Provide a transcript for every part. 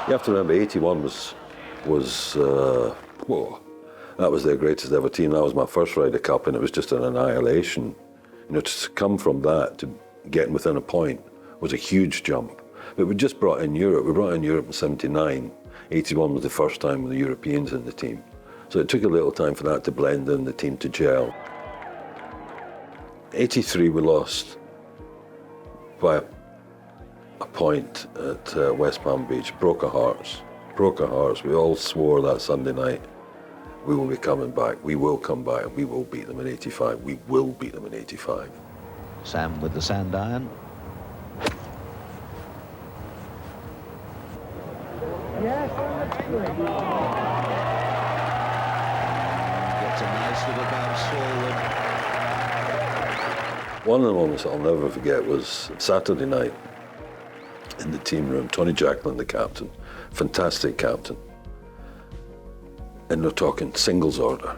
You have to remember, 81 whoa, that was their greatest ever team. That was my first Ryder Cup, and it was just an annihilation. You know, to come from that to getting within a point was a huge jump. But we just brought in Europe. We brought in Europe in 79. 81 was the first time with the Europeans in the team. So it took a little time for that to blend in, the team to gel. 83 we lost by a point at West Palm Beach. Broke our hearts. Broke our hearts. We all swore that Sunday night, we will be coming back. We will come back and we will beat them in 85. We will beat them in 85. Sam with the sand iron. Yes. Gets a nice little bounce forward. One of the moments I'll never forget was Saturday night in the team room. Tony Jacklin, the captain, fantastic captain. And they're talking singles order.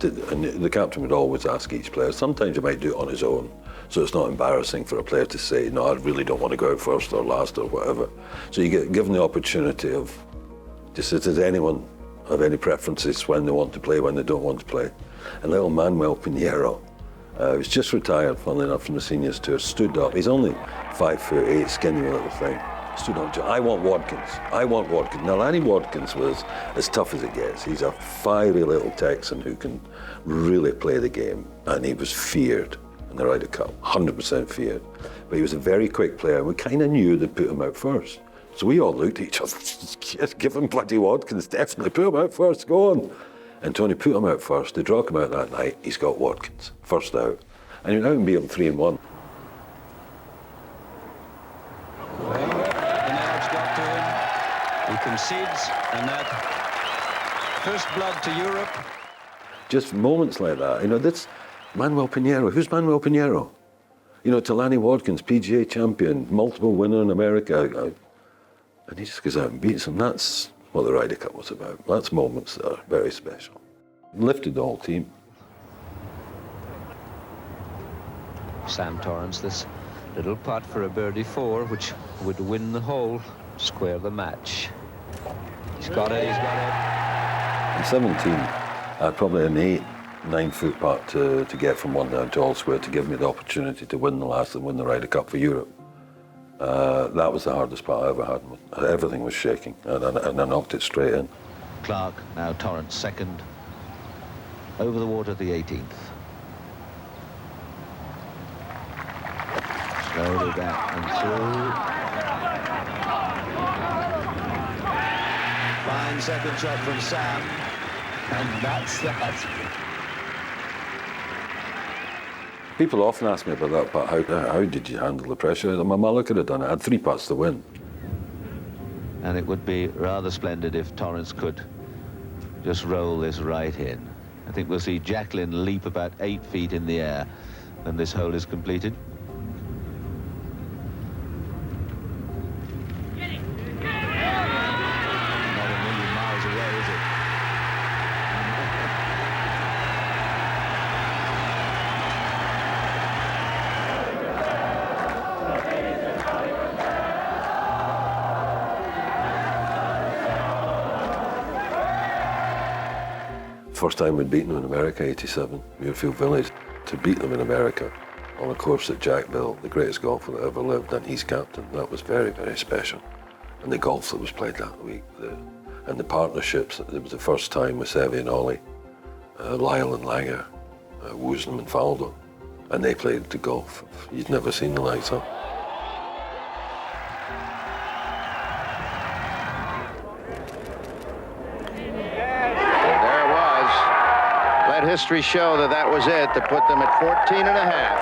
And the captain would always ask each player. Sometimes he might do it on his own, so it's not embarrassing for a player to say, no, I really don't want to go out first or last or whatever. So you get given the opportunity of, just does anyone have any preferences when they want to play, when they don't want to play? And little Manuel Pinheiro, who's just retired, funnily enough, from the seniors tour, stood up. He's only 5'8", skinny little thing. Stood up, I want Watkins. I want Watkins. Now, Lanny Watkins was as tough as it gets. He's a fiery little Texan who can really play the game, and he was feared in the Ryder Cup, 100% feared. But he was a very quick player, and we kind of knew they'd put him out first. So we all looked at each other, yes, give him bloody Watkins, definitely put him out first, go on. And Tony put him out first. They drug him out that night. He's got Watkins, first out. And he now can beat him 3-1. He concedes, and that first blood to Europe. Just moments like that. You know, that's Manuel Pinheiro. Who's Manuel Pinheiro? You know, to Lanny Watkins, PGA champion, multiple winner in America. And he just goes out and beats him. That's what the Ryder Cup was about. That's moments that are very special. Lifted the whole team. Sam Torrance, this little putt for a birdie 4, which would win the hole, square the match. He's got it, he's got it. In 17, I had probably an 8-9 foot putt to get from one down to all square to give me the opportunity to win the last and win the Ryder Cup for Europe. That was the hardest putt I ever had. Everything was shaking, and I knocked it straight in. Clark, now Torrance second. Over the water, the 18th. Slowly back and through. Fine second shot from Sam, and that's that. People often ask me about that putt. How did you handle the pressure? My mother could have done it. I had 3 putts to win. And it would be rather splendid if Torrance could just roll this right in. I think we'll see Jacklin leap about 8 feet in the air when this hole is completed. First time we'd beaten them in America, 87, Muirfield Village. To beat them in America on a course that Jack built, the greatest golfer that ever lived, and he's captain, that was very, very special. And the golf that was played that week, and the partnerships, it was the first time with Seve and Ollie, Lyle and Langer, Woosnam and Faldo, and they played the golf. You'd never seen the likes of. Let history show that that was it to put them at 14 and a half.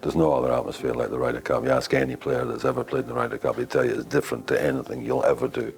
There's no other atmosphere like the Ryder Cup. You ask any player that's ever played in the Ryder Cup, he'd tell you it's different to anything you'll ever do.